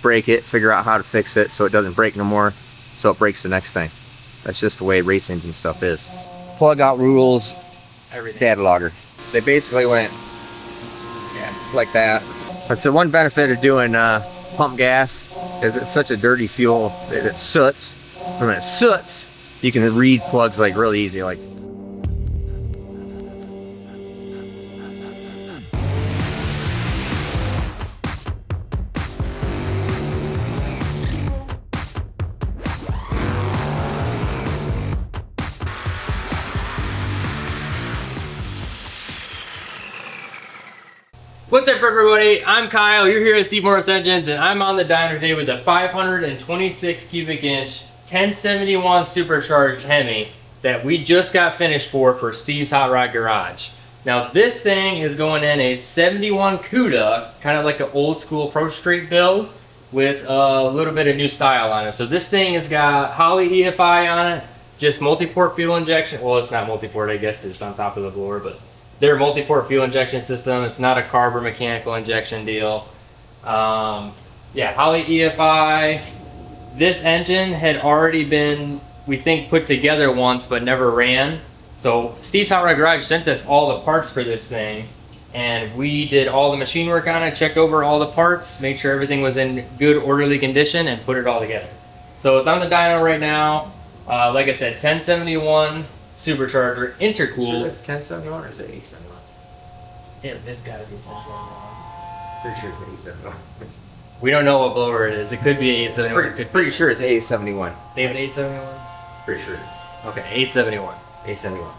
break it, figure out how to fix it so it doesn't break no more, so it breaks the next thing. That's just the way race engine stuff is. Plug out rules, everything. Data logger. They basically went like that. That's the one benefit of doing pump gas, is it's such a dirty fuel that it soots. When it soots, you can read plugs like really easy. Like, what's up everybody, I'm Kyle, you're here at Steve Morris Engines, and I'm on the dyno today with a 526 cubic inch 1071 supercharged Hemi that we just got finished for Steve's Hot Rod Garage. Now this thing is going in a 71 CUDA, kind of like an old school Pro Street build with a little bit of new style on it. So this thing has got Holley EFI on it, just multi-port fuel injection. Well, it's not multi-port, I guess, it's on top of the blower, but they're a multi-port fuel injection system. It's not a carb or mechanical injection deal. Yeah, Holley EFI. This engine had already been, we think, put together once, but never ran. So Steve's Hot Rod Garage sent us all the parts for this thing, and we did all the machine work on it, checked over all the parts, made sure everything was in good orderly condition, and put it all together. So it's on the dyno right now. Like I said, 1071 supercharger, intercooled. sure it's 1071 or is it 871? Yeah, it's gotta be 1071. Pretty sure it's 871. We don't know what blower it is. It could be 871. Pretty sure it's 871. They have 871? Pretty sure. Okay, 871. 871.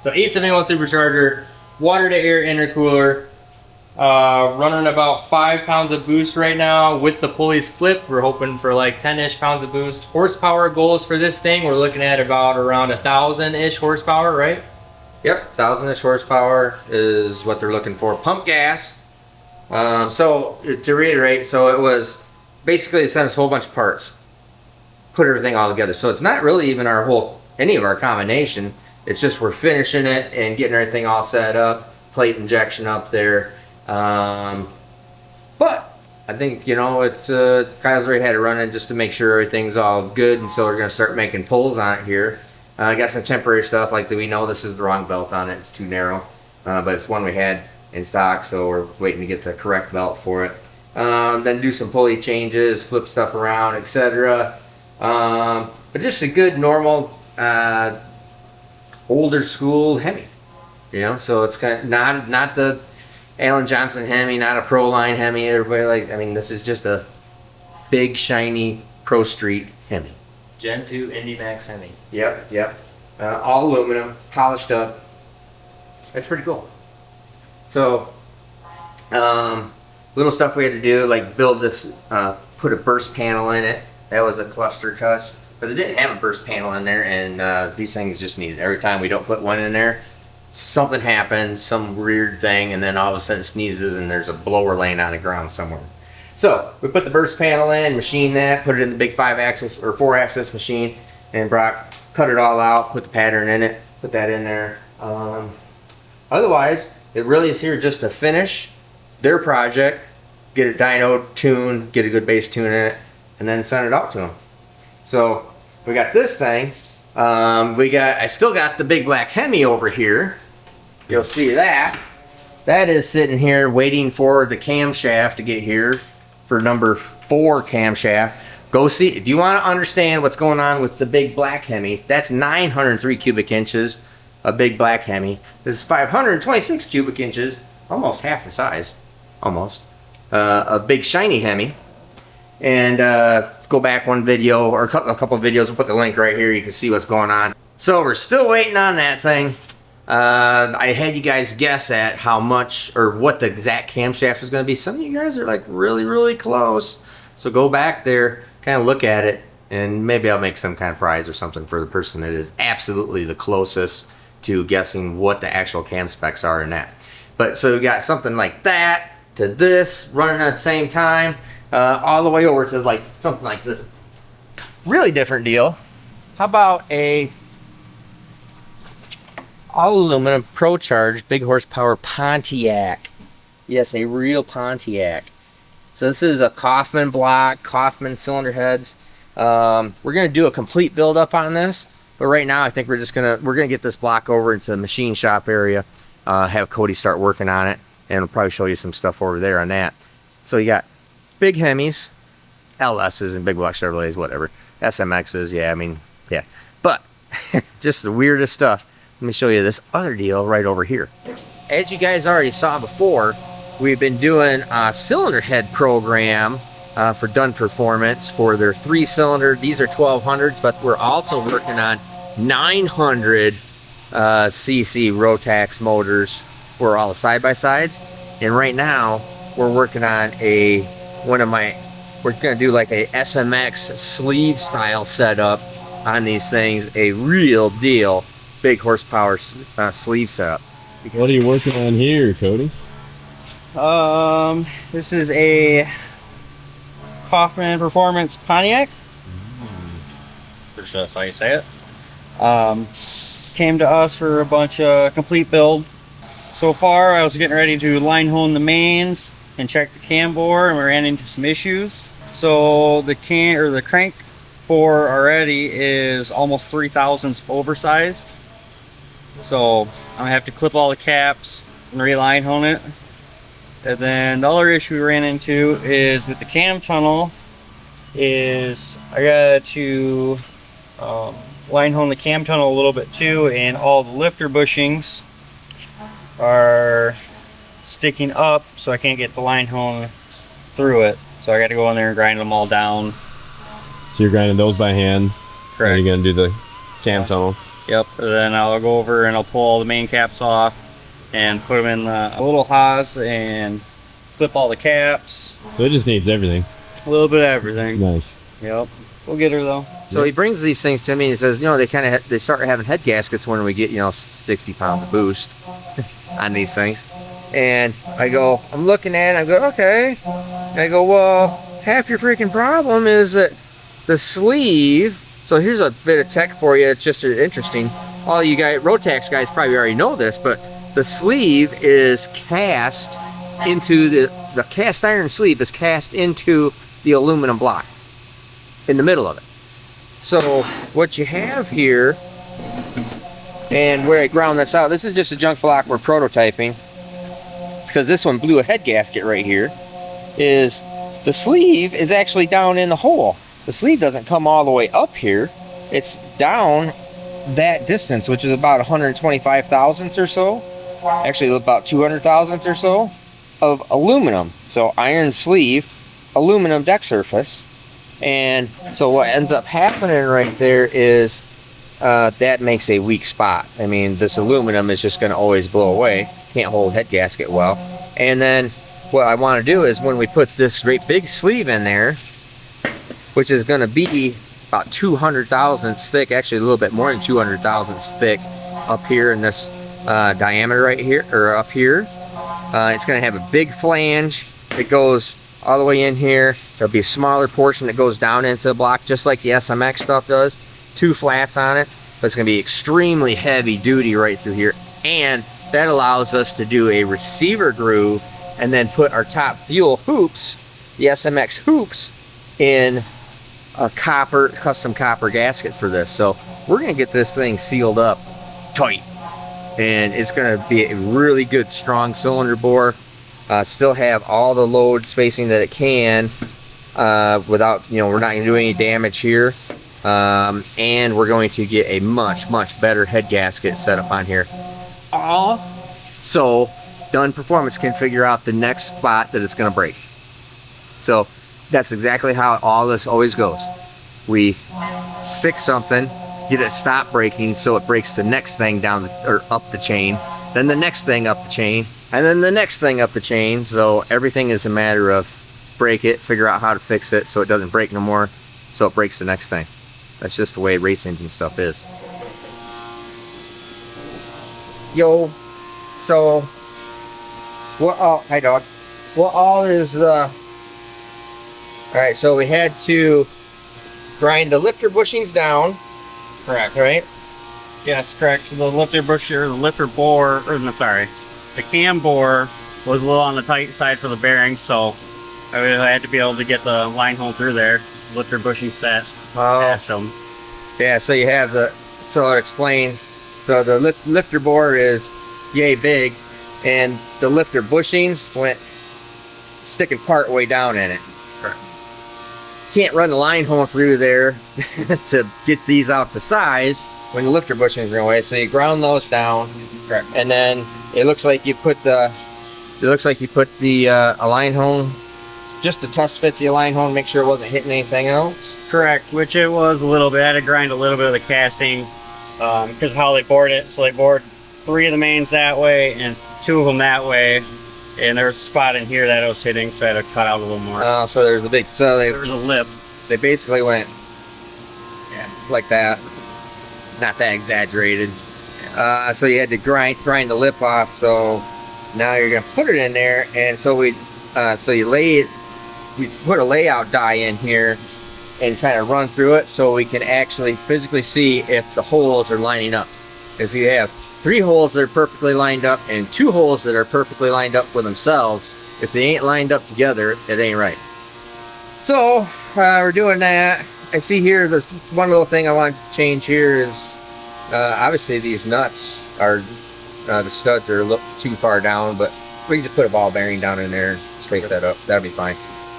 So 871 supercharger, water to air intercooler, running about 5 pounds of boost right now with the pulleys flipped. We're hoping for like 10-ish pounds of boost. Horsepower goals for this thing, we're looking at about around 1,000-ish horsepower, right? Yep, 1,000-ish horsepower is what they're looking for. Pump gas. So to reiterate, so it was basically they sent us a whole bunch of parts, put everything all together. So it's not really even any of our combination. It's just we're finishing it and getting everything all set up, plate injection up there. But I think, you know, it's Kyle's already had it running just to make sure everything's all good, and so we're gonna start making pulls on it here. I got some temporary stuff, like we know this is the wrong belt on it, it's too narrow, but it's one we had in stock, so we're waiting to get the correct belt for it. Then do some pulley changes, flip stuff around, etc. But just a good normal older school Hemi, you know. So it's kind of not the Alan Johnson Hemi, not a Pro Line Hemi. Everybody like, I mean, this is just a big shiny Pro Street Hemi. Gen 2 IndyMax Hemi. Yep. All aluminum, polished up. That's pretty cool. So, little stuff we had to do, like build this, put a burst panel in it. That was a cluster cuss, because it didn't have a burst panel in there, and these things just need it. Every time we don't put one in there, something happens, some weird thing, and then all of a sudden it sneezes and there's a blower laying on the ground somewhere. So we put the burst panel in, machine that, put it in the big 5-axis or 4-axis machine, and Brock cut it all out, put the pattern in it, put that in there. Otherwise, it really is here just to finish their project, get it dyno tuned, get a good bass tune in it, and then send it out to them. So we got this thing. I still got the big black Hemi over here. You'll see that. That is sitting here waiting for the camshaft to get here for number 4 camshaft. Go see, if you want to understand what's going on with the big black Hemi, that's 903 cubic inches, a big black Hemi. This is 526 cubic inches, almost half the size, almost, a big shiny Hemi. And go back one video, or a couple of videos, we'll put the link right here, you can see what's going on. So we're still waiting on that thing. I had you guys guess at how much, or what the exact camshaft is going to be. Some of you guys are like really close. So go back there, kind of look at it, and maybe I'll make some kind of prize or something for the person that is absolutely the closest to guessing what the actual cam specs are in that. But so we got something like that to this running at the same time, all the way over to like something like this. Really different deal. How about a all aluminum Pro Charge big horsepower Pontiac? Yes, a real Pontiac. So this is a Kaufman block, Kaufman cylinder heads. We're gonna do a complete build up on this, but right now I think we're gonna get this block over into the machine shop area, have Cody start working on it, and we'll probably show you some stuff over there on that. So you got big Hemis, LSs and big block Chevrolets, whatever, SMXs, yeah, I mean, yeah, but just the weirdest stuff. Let me show you this other deal right over here. As you guys already saw before, we've been doing a cylinder head program for Dunn Performance for their 3-cylinder. These are 1200s, but we're also working on 900 cc Rotax motors for all the side-by-sides. And right now, we're working on we're gonna do like a SMX sleeve style setup on these things, a real deal big horsepower sleeve setup. What are you working on here, Cody? This is a Kaufman Performance Pontiac. Pretty sure that's how you say it. Came to us for a bunch of complete build. So far, I was getting ready to line hone the mains and check the cam bore, and we ran into some issues. So the crank bore already is almost 3 thousandths oversized. So I'm gonna have to clip all the caps and reline hone it. And then the other issue we ran into is with the cam tunnel is I got to line hone the cam tunnel a little bit too, and all the lifter bushings are sticking up, so I can't get the line hone through it. So I got to go in there and grind them all down. So you're grinding those by hand. Correct. And you're gonna do the cam tunnel. Yep. And then I'll go over and I'll pull all the main caps off and put them in a little hose and clip all the caps. So it just needs everything. A little bit of everything. Nice. Yep. We'll get her though. So he brings these things to me and he says, you know, they start having head gaskets when we get, 60 pounds of boost on these things. And I'm looking at it, I go, okay. And I go, well, half your freaking problem is that the sleeve. So here's a bit of tech for you. It's just interesting. All you guys, Rotax guys probably already know this, but the sleeve is cast into the cast iron sleeve is cast into the aluminum block in the middle of it. So what you have here, and where I ground this out, this is just a junk block we're prototyping, because this one blew a head gasket right here, is the sleeve is actually down in the hole. The sleeve doesn't come all the way up here. It's down that distance, which is about 125 thousandths or so. Actually about 200 thousandths or so of aluminum. So iron sleeve, aluminum deck surface. And so what ends up happening right there is that makes a weak spot. I mean, this aluminum is just going to always blow away. Can't hold head gasket well. And then what I want to do is when we put this great big sleeve in there, which is going to be about 200 thousandths thick, actually a little bit more than 200 thousandths thick up here in this diameter right here, or up here. It's going to have a big flange that goes all the way in here. There'll be a smaller portion that goes down into the block, just like the SMX stuff does. 2 flats on it, but it's going to be extremely heavy duty right through here. And that allows us to do a receiver groove and then put our top fuel hoops, the SMX hoops, in a custom copper gasket for this. So we're going to get this thing sealed up tight, and it's going to be a really good strong cylinder bore. Still have all the load spacing that it can without, we're not going to do any damage here. And we're going to get a much better head gasket set up on here. So Dunn Performance can figure out the next spot that it's going to break. So that's exactly how all this always goes. We fix something, get it stop breaking so it breaks the next thing down or up the chain, then the next thing up the chain, and then the next thing up the chain. So everything is a matter of break it, figure out how to fix it so it doesn't break no more, so it breaks the next thing. That's just the way race engine stuff is. Yo, so what? Oh, hi dog. What all is the? All right, so we had to grind the lifter bushings down. Correct. Right. Yes, correct. So the lifter busher, the lifter bore, the cam bore was a little on the tight side for the bearings, so I had to be able to get the line hole through there. Lifter bushing set. Past them. Yeah, so you have so I'll explain. So the lifter bore is yay big, and the lifter bushings went sticking part way down in it. Can't run the line hole through there to get these out to size when the lifter bushings are away. So you ground those down, and then it looks like you put the line hole just to test fit the line hole and make sure it wasn't hitting anything else. Correct, which it was a little bit. I had to grind a little bit of the casting because of how they bored it. So they bored 3 of the mains that way and 2 of them that way. And there was a spot in here that I was hitting, so I had to cut out a little more. Oh, so there's a big. So There was a lip. they basically went like that. Not that exaggerated. So you had to grind the lip off. So now you're gonna put it in there, and so we put a layout die in here and kind of run through it so we can actually physically see if the holes are lining up. If you have 3 holes that are perfectly lined up and 2 holes that are perfectly lined up with themselves, if they ain't lined up together, it ain't right. So we're doing that. I see here there's one little thing I want to change here is obviously these nuts are the studs are a little too far down, but we can just put a ball bearing down in there and straighten that up. That'll be fine.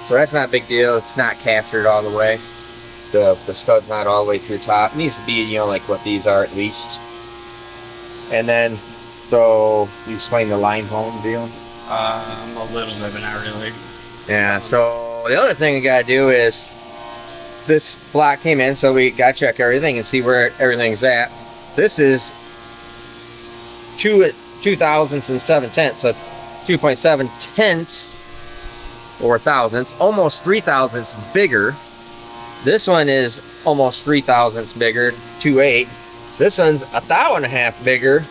So that's not a big deal. It's not captured all the way. The stud's not all the way through the top. It needs to be, you know, like what these are at least. And then, so you explain the line hole deal? A little bit, but not really. Yeah, so the other thing we gotta do is, this block came in, so we gotta check everything and see where everything's at. This is 2 thousandths and 7 tenths, so 2.7 tenths or thousandths, almost 3 thousandths bigger. This one is almost 3 thousandths bigger, 2.8. This one's 1 thou and a half bigger.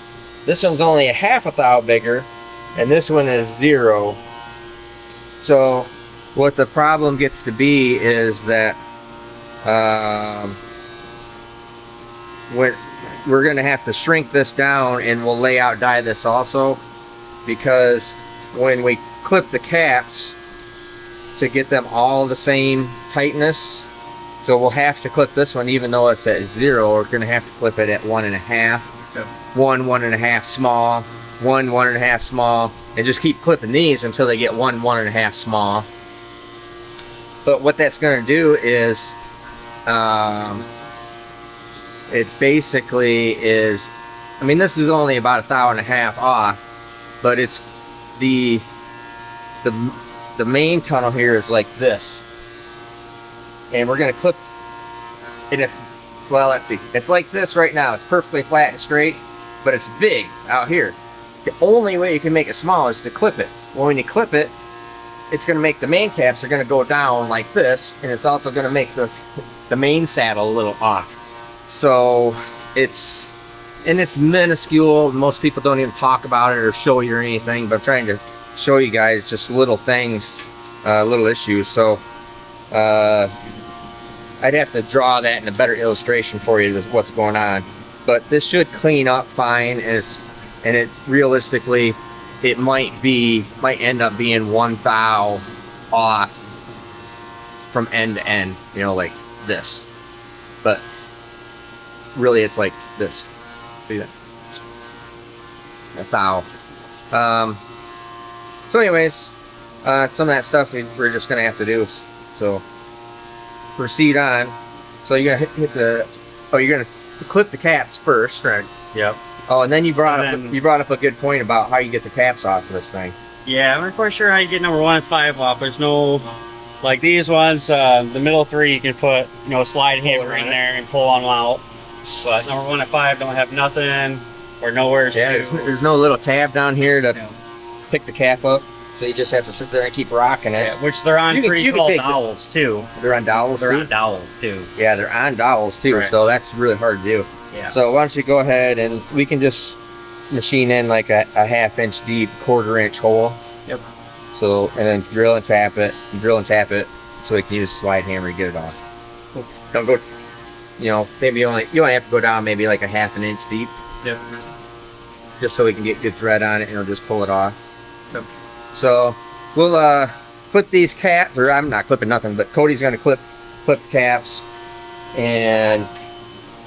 This one's only a half a thou bigger, and this one is 0. So what the problem gets to be is that we're going to have to shrink this down, and we'll layout die this also, because when we clip the caps to get them all the same tightness, so we'll have to clip this one even though it's at 0. We're going to have to clip it at 1.5, 1.5 small, 1.5 small, and just keep clipping these until they get 1.5 small. But what that's going to do is it basically is, I mean, this is only about 1.5 thou off, but it's the main tunnel here is like this, and we're going to clip it. Well, let's see, it's like this right now. It's perfectly flat and straight, but it's big out here. The only way you can make it small is to clip it. Well, when you clip it, it's going to make the main caps are going to go down like this, and it's also going to make the main saddle a little off. So it's minuscule. Most people don't even talk about it or show you or anything, but I'm trying to show you guys just little things, little issues. So I'd have to draw that in a better illustration for you, what's going on. But this should clean up fine, and it realistically, it might end up being 1 thou off from end to end, you know, like this. But really, it's like this. See that? 1 thou. So anyways, some of that stuff we're just gonna have to do. So proceed on. So you're gonna hit the. Oh, you're gonna clip the caps first, right? Yep. Oh, and then you brought up a good point about how you get the caps off of this thing. Yeah, I'm not quite sure how you get number 1 and 5 off. There's no, like these ones, the middle 3 you can put, you know, a slide hammer in there and pull them out. But number 1 and 5 don't have nothing or nowhere to. Yeah, there's no little tab down here to pick the cap up, so you just have to sit there and keep rocking it. Yeah, which they're on pretty tall dowels too. They're on dowels. They're on dowels too. Yeah, they're on dowels too. Right. So that's really hard to do. Yeah. So why don't you go ahead and we can just machine in like a 1/2 inch deep, 1/4 inch hole. Yep. So and then drill and tap it, so we can use a slide hammer to get it off. Cool. Don't go, you know, maybe you only have to go down maybe like a 1/2 inch deep. Yep. Just so we can get good thread on it, and it'll just pull it off. Yep. So we'll clip these caps, or I'm not clipping nothing, but Cody's gonna clip caps. And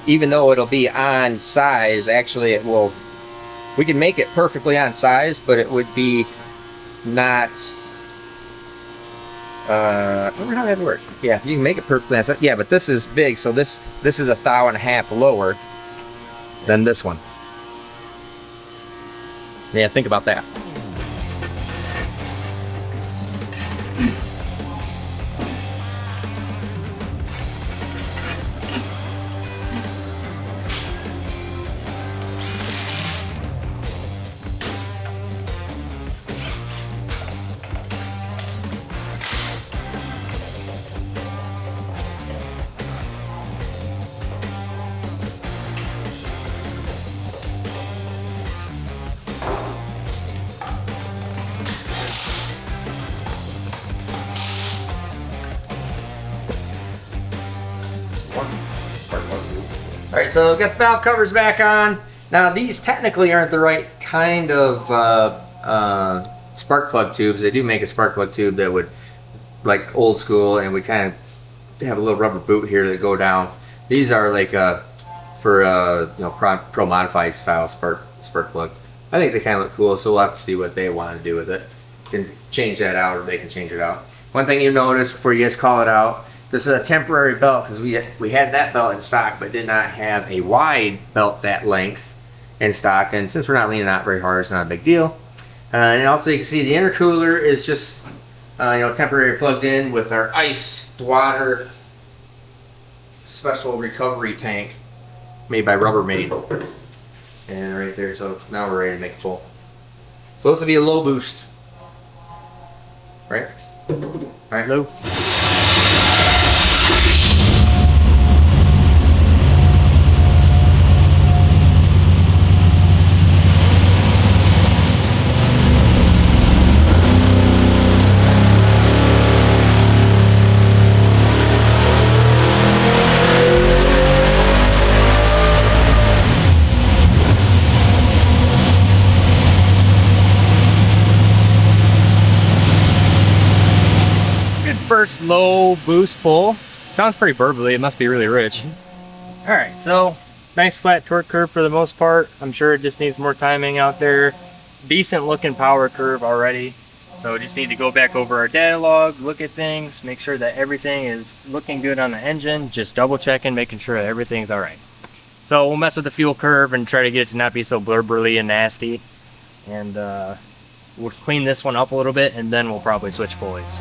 even though it'll be on size, actually it will, we can make it perfectly on size, but it would be not, I wonder how that works. Yeah, you can make it perfectly on size. Yeah, but this is big, so this is 1.5 thou lower than this one. Yeah, think about that. All right, so I've got the valve covers back on. Now these technically aren't the right kind of spark plug tubes. They do make a spark plug tube that would, like old school, and would kind of have a little rubber boot here that go down. These are like for you know, pro modified style spark plug. I think they kind of look cool, so we'll have to see what they want to do with it. You can change that out, or they can change it out. One thing you notice before you guys call it out, this is a temporary belt because we had that belt in stock, but did not have a wide belt that length in stock. And since we're not leaning out very hard, it's not a big deal. And also you can see the intercooler is just you know, temporary plugged in with our ice water special recovery tank made by Rubbermaid. And right there, so now we're ready to make it full. So this will be a low boost, right? All right, low. First low boost pull. Sounds pretty burbly. It must be really rich. All right, so nice flat torque curve for the most part. I'm sure it just needs more timing out there. Decent looking power curve already. So just need to go back over our data log, look at things, make sure that everything is looking good on the engine. Just double checking, making sure that everything's all right. So we'll mess with the fuel curve and try to get it to not be so blurberly and nasty. And we'll clean this one up a little bit, and then we'll probably switch pulleys.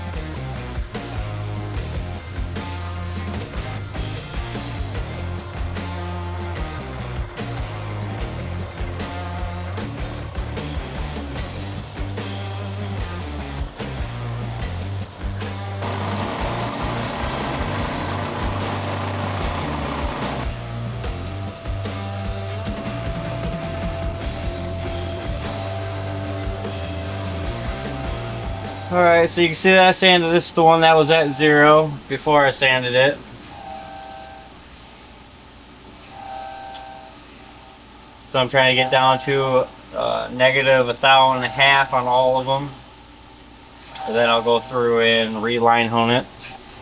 Alright, so you can see that I sanded this, the one that was at 0 before I sanded it. So I'm trying to get down to negative 1.5 thou on all of them. And then I'll go through and reline hone it.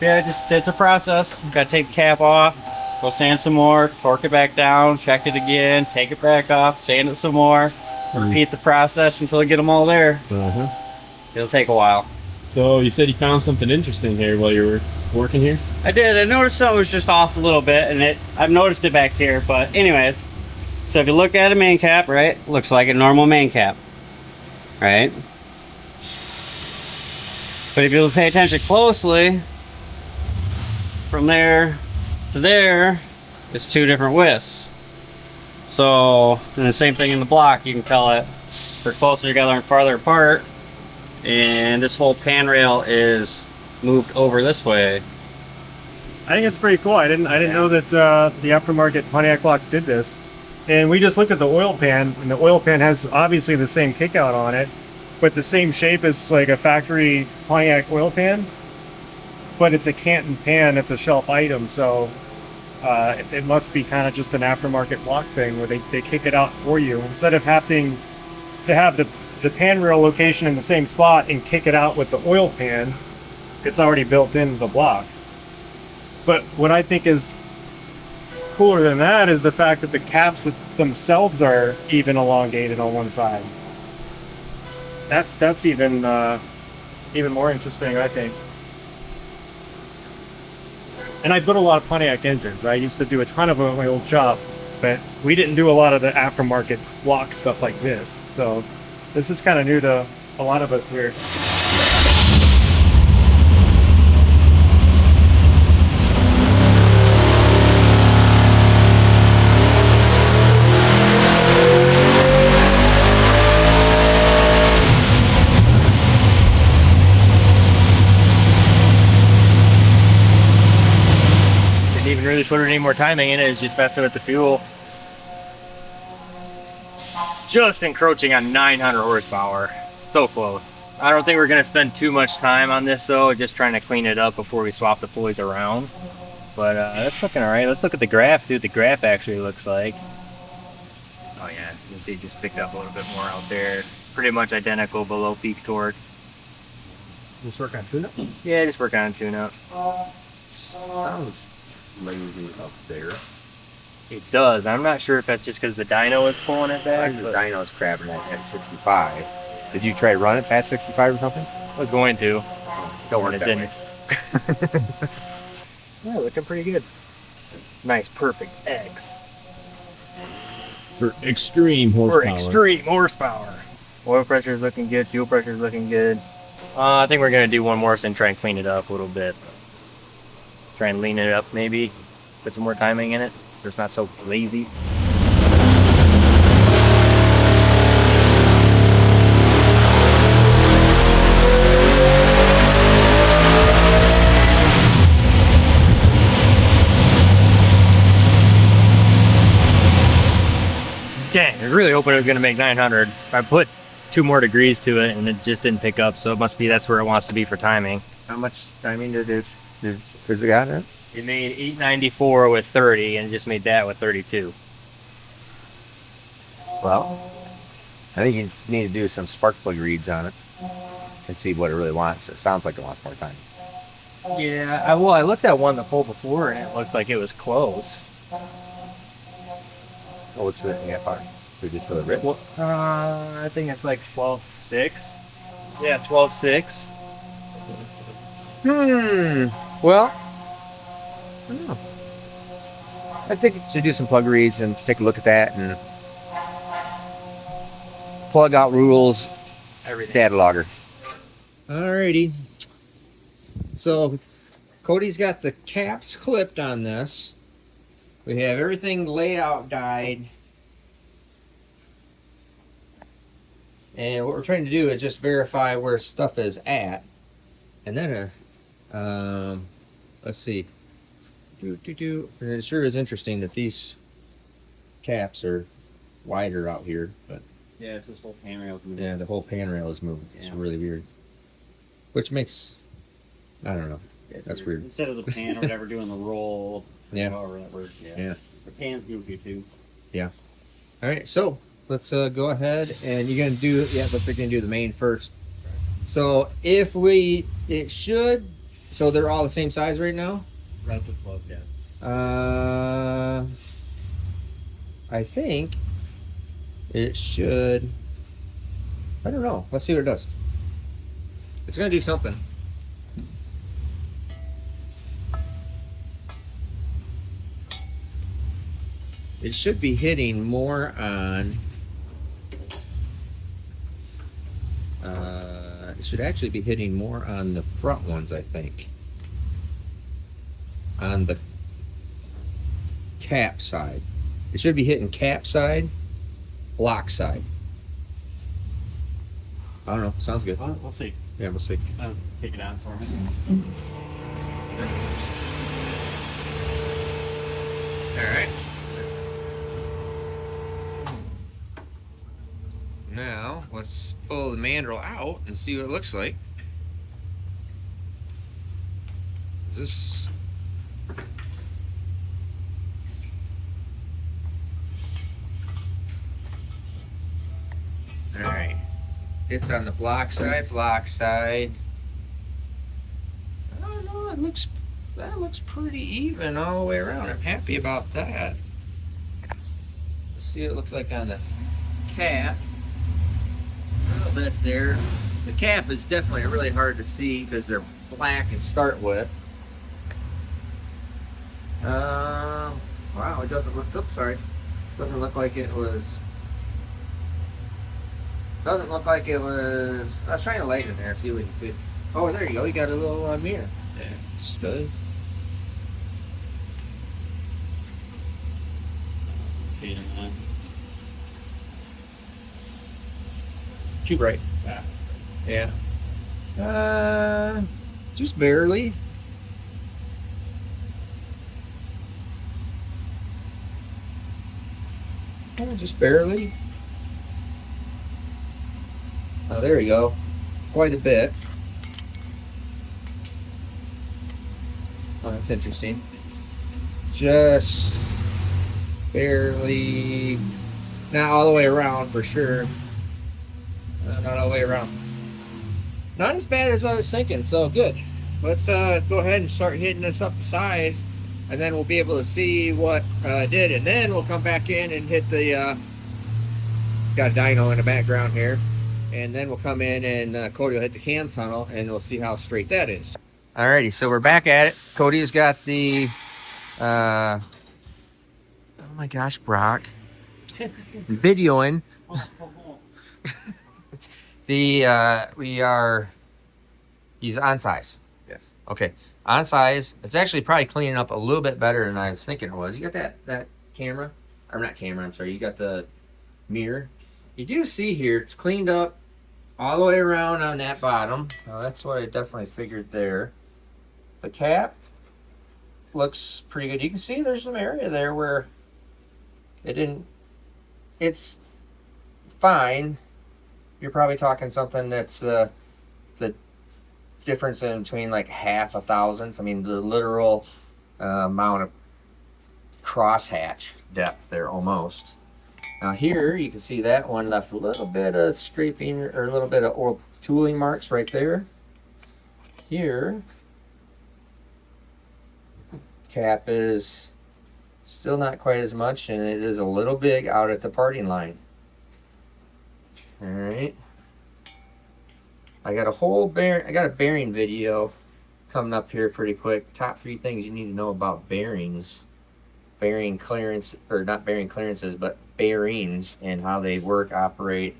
Yeah, it's a process. Gotta take the cap off, go sand some more, torque it back down, check it again, take it back off, sand it some more, repeat the process until I get them all there. It'll take a while. So you said you found something interesting here while you were working here? I did. I noticed something was just off a little bit, and I've noticed it back here. But anyways, so if you look at a main cap, right, looks like a normal main cap, right? But if you pay attention closely, from there to there, it's 2 different widths. So, and the same thing in the block, you can tell it they're closer together and farther apart. And this whole pan rail is moved over this way. I think it's pretty cool. I didn't know that the aftermarket Pontiac blocks did this. And we just looked at the oil pan, and the oil pan has obviously the same kickout on it, but the same shape as like a factory Pontiac oil pan. But it's a Canton pan. It's a shelf item, so it must be kind of just an aftermarket block thing where they kick it out for you instead of having to have the pan rail location in the same spot and kick it out with the oil pan. it's already built into the block. But what I think is cooler than that is the fact that the caps themselves are even elongated on one side. That's even more interesting, I think. And I built a lot of Pontiac engines. I used to do a ton of them at my old shop, but we didn't do a lot of the aftermarket block stuff like this. So this is kind of new to a lot of us here. Didn't even really put any more timing in it. It's just messing with the fuel. Just encroaching on 900 horsepower. So close. I don't think we're gonna spend too much time on this though, just trying to clean it up before we swap the pulleys around. But that's looking alright. Let's look at the graph, see what the graph actually looks like. Oh yeah, you can see it just picked up a little bit more out there. Pretty much identical below peak torque. Just work on tune-up? Yeah, just working on tune-up. Sounds lazy up there. It does. I'm not sure if that's just because the dyno is pulling it I back. think the But dyno's crabbing at 65. Did you try to run it past 65 or something? I was going to. Don't work It that didn't. way. Yeah, looking pretty good. Nice, perfect X. For extreme For horsepower. extreme horsepower. Oil pressure is looking good. Fuel pressure is looking good. I think we're going to do one more and try and clean it up a little bit. Try and lean it up maybe. Put some more timing in it. So it's not so lazy. Dang, I was really hoping it was going to make 900. I put 2 more degrees to it and it just didn't pick up, so it must be that's where it wants to be for timing. How much timing did it got in? It made 894 with 30 and it just made that with 32. Well, I think you need to do some spark plug reads on it and see what it really wants. It sounds like it wants more time. Yeah, I looked at one the pull before and it looked like it was close. Oh, what's the AFR? We just really rich? Well, I think it's like 12.6. Yeah, 12.6. Well, I don't know. I think you should do some plug reads and take a look at that and plug out rules, Everything. data logger. Alrighty. So Cody's got the caps clipped on this. We have everything laid out dyed. And what we're trying to do is just verify where stuff is at. And then, let's see. And it sure is interesting that these caps are wider out here, but Yeah, it's this whole handrail. yeah, the whole pan rail is moving. It's Yeah. really weird. Which makes, I don't know. That's weird. Instead of the pan or whatever doing the roll. Yeah. However that works. Yeah. The pan's goofy too. All right, so let's go ahead and you're gonna do looks like you're gonna do the main first. So if it should, so they're all the same size right now. Relative plug, yeah. I think it should. I don't know. Let's see what it does. It's gonna do something. It should be hitting more on. It should actually be hitting more on the front ones, I think. On the cap side. It should be hitting cap side, block side. I don't know. Sounds good. Well, we'll see. Yeah, we'll see. Take it out for me. All right. Now, let's pull the mandrel out and see what it looks like. Is this... All right. It's on the block side, that looks pretty even all the way around. I'm happy about that. Let's see what it looks like on the cap. A little bit there. The cap is definitely really hard to see because they're black to start with. Wow, it doesn't look. Oops, sorry. Doesn't look like it was. Doesn't look like it was. I was trying to light it in there, see if we can see it. Oh, there you go. You got a little mirror. Yeah, stud. Fade him on. Too bright. Yeah. Yeah. Just barely. Yeah, just barely. Oh, there you go. Quite a bit. Oh, that's interesting. Just barely. Not all the way around for sure. Not all the way around. Not as bad as I was thinking, so good. Let's go ahead and start hitting this up the sides, and then we'll be able to see what it did, and then we'll come back in and hit the got a dyno in the background here, and then we'll come in and Cody will hit the cam tunnel, and we'll see how straight that is. Alrighty, so we're back at it. Cody's got the oh my gosh, Brock, videoing. He's on size. Yes. Okay, on size. It's actually probably cleaning up a little bit better than I was thinking it was. You got that camera, or not camera? I'm sorry. You got the mirror. You do see here it's cleaned up all the way around on that bottom. That's what I definitely figured there. The cap looks pretty good. You can see there's some area there where it didn't. It's fine. You're probably talking something that's the difference in between like half a thousandth. I mean, the literal amount of crosshatch depth there almost. Now here you can see that one left a little bit of scraping or a little bit of oil tooling marks right there. Here, cap is still not quite as much, and it is a little big out at the parting line. All right. I got a bearing video coming up here pretty quick. Top 3 things you need to know about bearings. Bearing clearance, or not bearing clearances, but bearings and how they work, operate,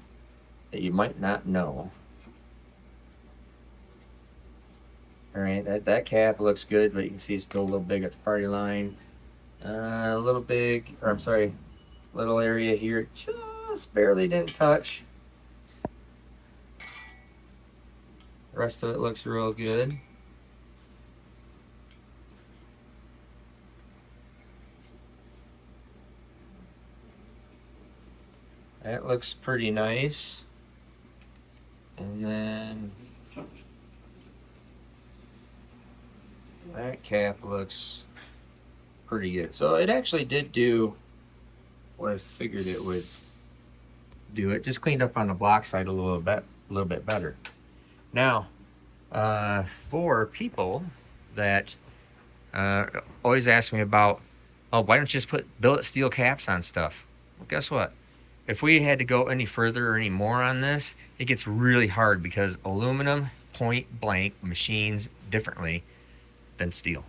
that you might not know. All right, that cap looks good, but you can see it's still a little big at the party line. A little big, or I'm sorry, little area here just barely didn't touch. The rest of it looks real good. That looks pretty nice. And then that cap looks pretty good. So it actually did do what I figured it would do. It just cleaned up on the block side a little bit better. Now, for people that always ask me about, oh, why don't you just put billet steel caps on stuff? Well, guess what? If we had to go any further or any more on this, it gets really hard because aluminum point blank machines differently than steel.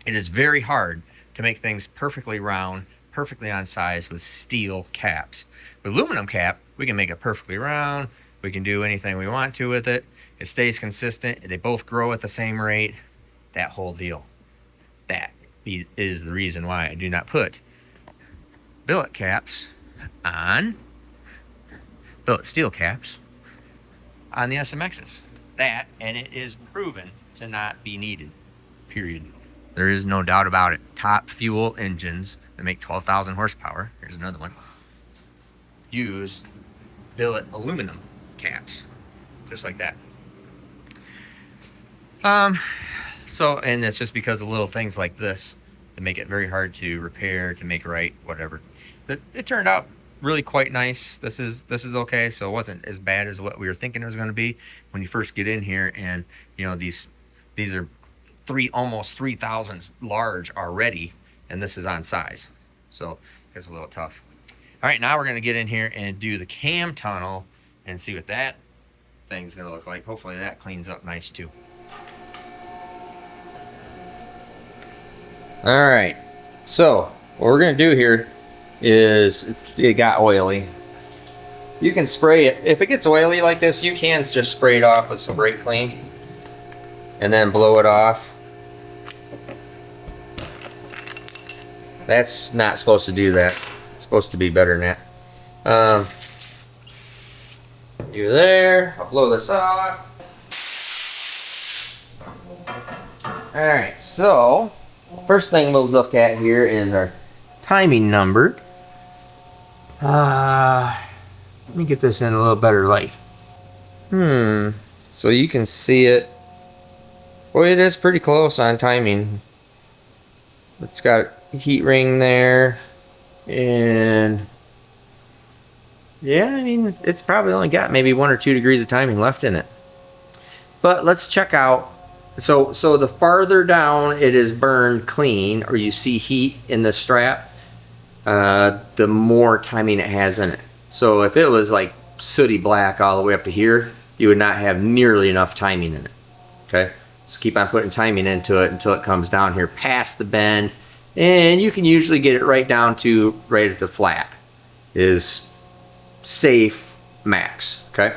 It is very hard to make things perfectly round, perfectly on size with steel caps. With aluminum cap, we can make it perfectly round. We can do anything we want to with it. It stays consistent. They both grow at the same rate. That whole deal. That is the reason why I do not put billet caps on, billet steel caps on the SMXs. That, and it is proven to not be needed. Period. There is no doubt about it. Top fuel engines that make 12,000 horsepower, here's another one, use billet aluminum caps, just like that. So, and it's just because of little things like this that make it very hard to repair, to make right, whatever. But it turned out really quite nice. This is okay. So it wasn't as bad as what we were thinking it was going to be when you first get in here. And you know, these are almost 3,000 large already, and this is on size, so it's a little tough. All right, now we're gonna get in here and do the cam tunnel and see what that thing's gonna look like. Hopefully that cleans up nice too. All right, so what we're gonna do here is, it got oily. You can spray it. If it gets oily like this, you can just spray it off with some brake clean and then blow it off. That's not supposed to do that. It's supposed to be better than that. You're there. I'll blow this off. All right, so first thing we'll look at here is our timing number. Let me get this in a little better light. So you can see it. Boy, it is pretty close on timing. It's got a heat ring there. And yeah, I mean, it's probably only got maybe 1 or 2 degrees of timing left in it. But let's check out. So the farther down it is burned clean, or you see heat in the strap, the more timing it has in it. So if it was like sooty black all the way up to here, you would not have nearly enough timing in it. Okay, so keep on putting timing into it until it comes down here past the bend, and you can usually get it right down to right at the flat is safe max. Okay,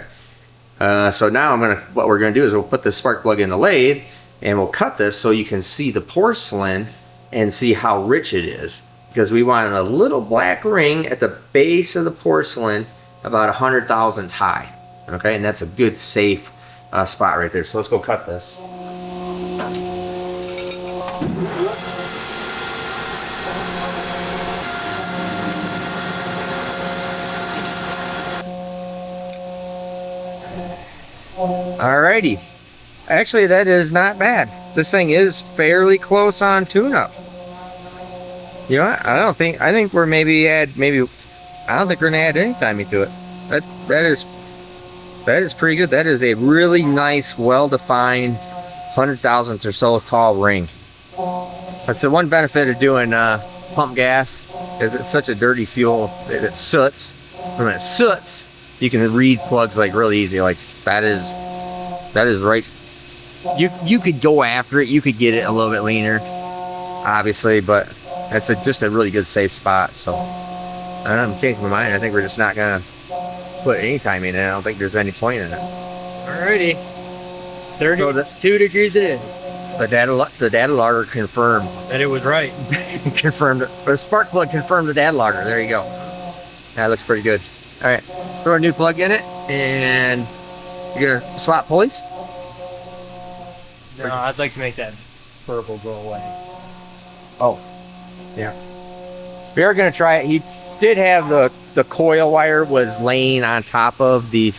so now what we're gonna do is we'll put the spark plug in the lathe and we'll cut this so you can see the porcelain and see how rich it is, because we want a little black ring at the base of the porcelain about 100 thousandths high. Okay, and that's a good safe spot right there. So let's go cut this. Alrighty. Actually, that is not bad. This thing is fairly close on tune-up. You know what? I think we're I don't think we're gonna add any timing to it. That is pretty good. That is a really nice, well-defined 100 thousandths or so tall ring. That's the one benefit of doing pump gas, is it's such a dirty fuel that it soots. When it soots, you can read plugs like really easy. Like that is right. You could go after it. You could get it a little bit leaner, obviously, but that's just a really good safe spot. So I'm changing my mind. I think we're just not gonna put any timing in it. I don't think there's any point in it. Alrighty. 32 degrees it is. The data logger confirmed that it was right. confirmed it. The spark plug confirmed the data logger. There you go. That looks pretty good. All right, throw a new plug in it, and you're gonna swap pulleys. No, I'd like to make that purple go away. Oh, yeah. We are gonna try it. He did have the coil wire was laying on top of the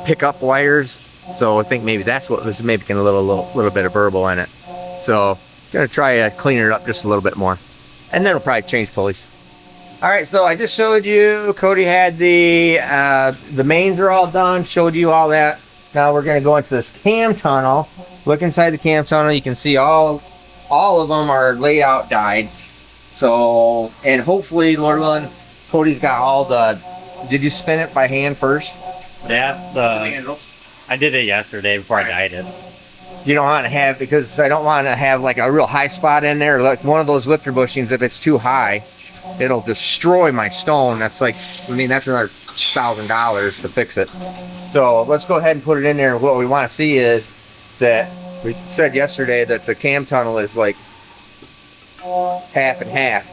pickup wires, so I think maybe that's what was making a little bit of burble in it. So gonna try to clean it up just a little bit more, and then we'll probably change pulleys. All right, so I just showed you. Cody had the mains are all done. Showed you all that. Now we're gonna go into this cam tunnel. Look inside the cam tunnel. You can see all of them are laid out dyed. So, and hopefully, Lord willing, Cody's got all the. Did you spin it by hand first? Yeah, I did it yesterday before I dyed it. You don't want to have, because I don't want to have like a real high spot in there. Like one of those lifter bushings, if it's too high, it'll destroy my stone. That's like, I mean, that's another $1,000 to fix it. So let's go ahead and put it in there. What we want to see is that we said yesterday that the cam tunnel is like half and half.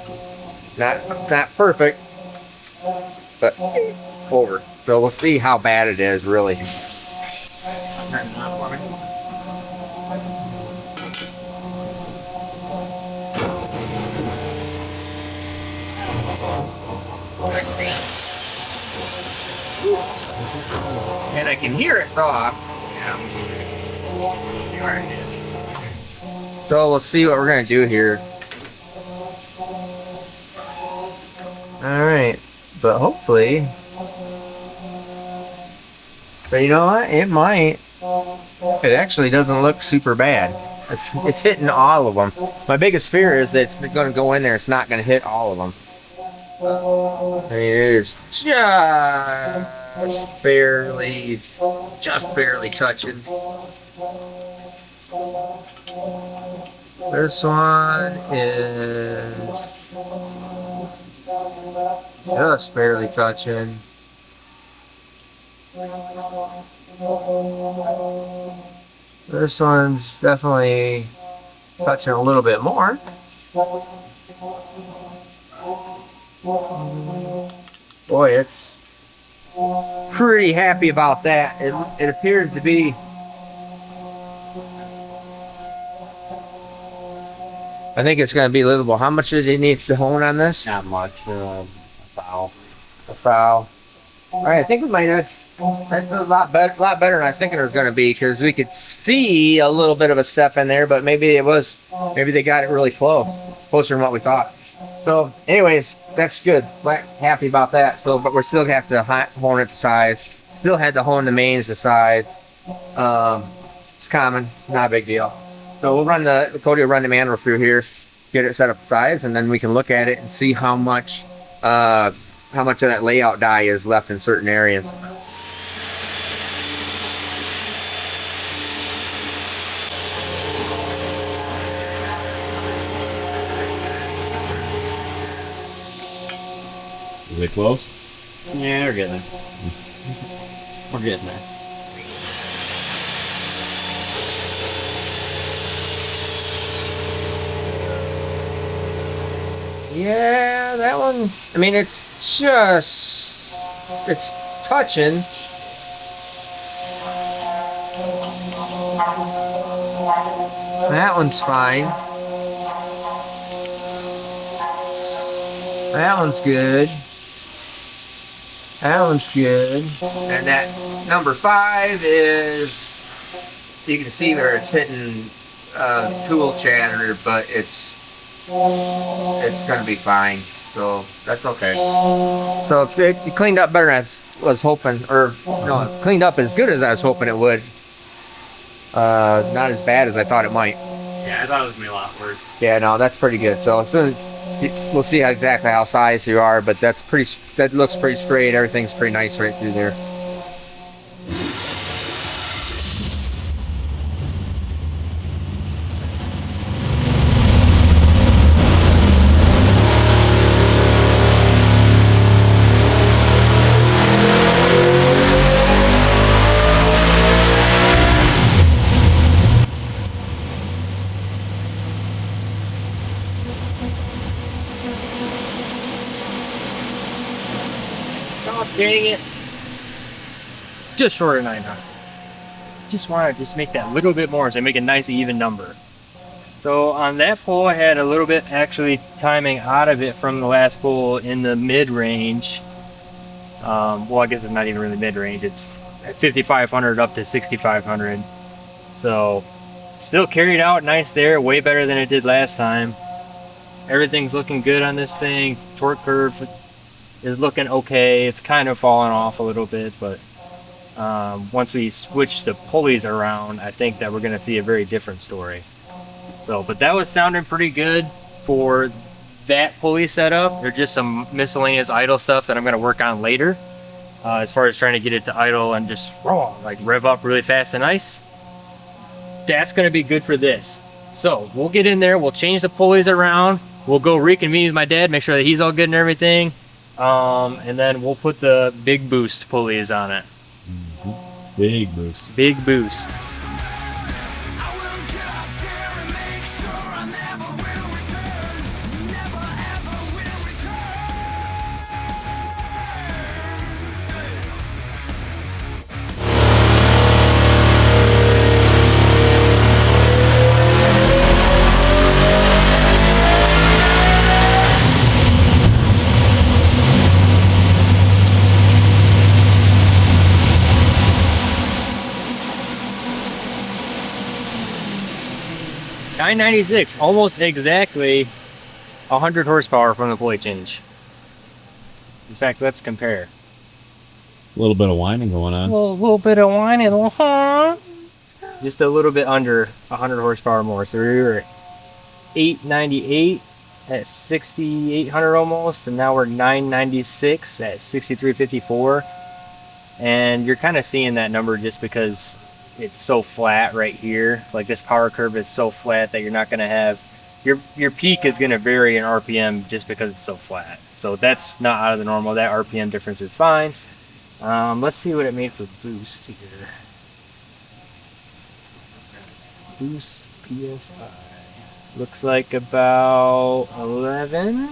Not perfect, but over. So we'll see how bad it is, really. And I can hear it's off. So we'll see what we're gonna do here. All right, but hopefully, but you know what? It might. It actually doesn't look super bad. It's hitting all of them. My biggest fear is that it's going to go in there. It's not going to hit all of them. I mean, it is just barely touching. This one is just barely touching. This one's definitely touching a little bit more. Boy, it's pretty happy about that. It appears to be. I think it's going to be livable. How much does it need to hone on this? Not much. A foul. A foul. All right, I think we might have. That's a lot better than I was thinking it was going to be, because we could see a little bit of a step in there, but maybe they got it really closer than what we thought. So, anyways, that's good. Happy about that. So, but we're still gonna have to hone it to size. Still had to hone the mains to size. It's common. It's not a big deal. So we'll Cody will run the manual through here, get it set up to size, and then we can look at it and see how much of that layout die is left in certain areas. Is it close? Yeah, we're getting there. We're getting there. Yeah, that one. I mean, it's touching. That one's fine. That one's good. That one's good. And that number 5 is, you can see where it's hitting tool chatter, but it's gonna be fine. So that's okay. So it cleaned up better than I was hoping, or no, it cleaned up as good as I was hoping it would. Not as bad as I thought it might. Yeah, I thought it was gonna be a lot worse. Yeah, no, that's pretty good. So as soon as we'll see exactly how sized you are, but that looks pretty straight. Everything's pretty nice right through there. Dang it. Just short of 900. Just want to make that little bit more, so make a nice even number. So on that pull, I had a little bit actually timing out of it from the last pull in the mid-range. Well, I guess it's not even really mid-range. It's at 5,500 up to 6,500. So still carried out nice there, way better than it did last time. Everything's looking good on this thing. Torque curve is looking okay. It's kind of falling off a little bit, but once we switch the pulleys around, I think that we're going to see a very different story. So, but that was sounding pretty good for that pulley setup. There's just some miscellaneous idle stuff that I'm going to work on later, as far as trying to get it to idle and just like rev up really fast and nice. That's going to be good for this. So we'll get in there, we'll change the pulleys around, we'll go reconvene with my dad, make sure that he's all good and everything. And then we'll put the big boost pulleys on it. Big boost. Big boost. .996, almost exactly 100 horsepower from the pulley change. In fact, let's compare. A little bit of whining going on. A little bit of whining, huh? just a little bit under 100 horsepower more. So we were at 898 at 6,800 almost, and now we're 996 at 6,354. And you're kind of seeing that number just because it's so flat right here. Like this power curve is so flat that you're not going to have your peak is going to vary in RPM just because it's so flat. So that's not out of the normal. That RPM difference is fine. Let's see what it made for boost here. Boost PSI. Looks like about 11-ish.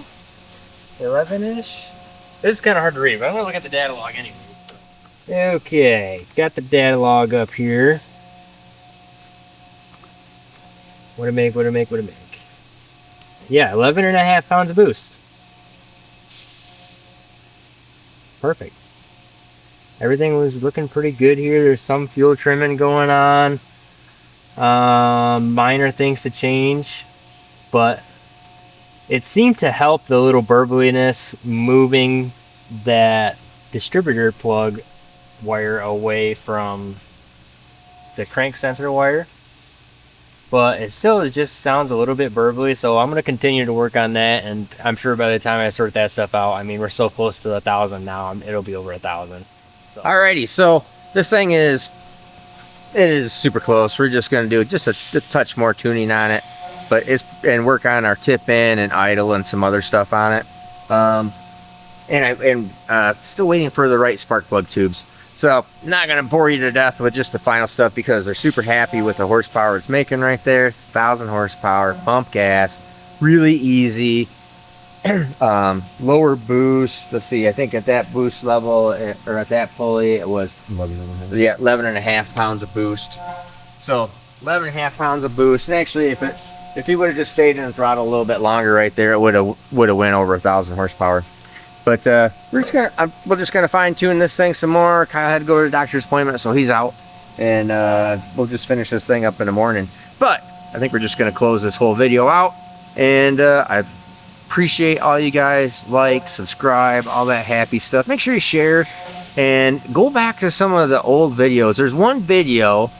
This is kind of hard to read, but I'm going to look at the data log anyway. So. Okay, got the data log up here. What'd it make? Yeah, 11.5 pounds of boost. Perfect. Everything was looking pretty good here. There's some fuel trimming going on. Minor things to change, but it seemed to help the little burbliness moving that distributor plug wire away from the crank sensor wire. But it still just sounds a little bit burbly, so I'm going to continue to work on that, and I'm sure by the time I sort that stuff out, I mean, we're so close to 1,000 now, it'll be over 1,000. So. Alrighty, so this thing it is super close. We're just going to do just a touch more tuning on it, and work on our tip in and idle and some other stuff on it. And still waiting for the right spark plug tubes. So, not going to bore you to death with just the final stuff because they're super happy with the horsepower it's making right there. It's 1,000 horsepower, pump gas, really easy. Lower boost. Let's see, I think at that boost level, or at that pulley, it was 11.5 pounds of boost. So, 11.5 pounds of boost. And actually, if he would have just stayed in the throttle a little bit longer right there, it would have went over 1,000 horsepower. But we're just gonna fine tune this thing some more. Kyle had to go to the doctor's appointment, so he's out, and we'll just finish this thing up in the morning. But I think we're just gonna close this whole video out, and I appreciate all you guys. Like, subscribe, all that happy stuff. Make sure you share, and go back to some of the old videos. There's one video,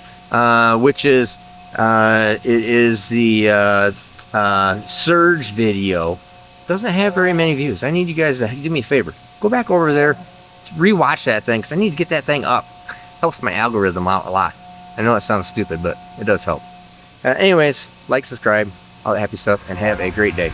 which is it is the Surge video. Doesn't have very many views. I need you guys to do me a favor. Go back over there, rewatch that thing, because I need to get that thing up. Helps my algorithm out a lot. I know it sounds stupid, but it does help. Anyways, like, subscribe, all that happy stuff, and have a great day.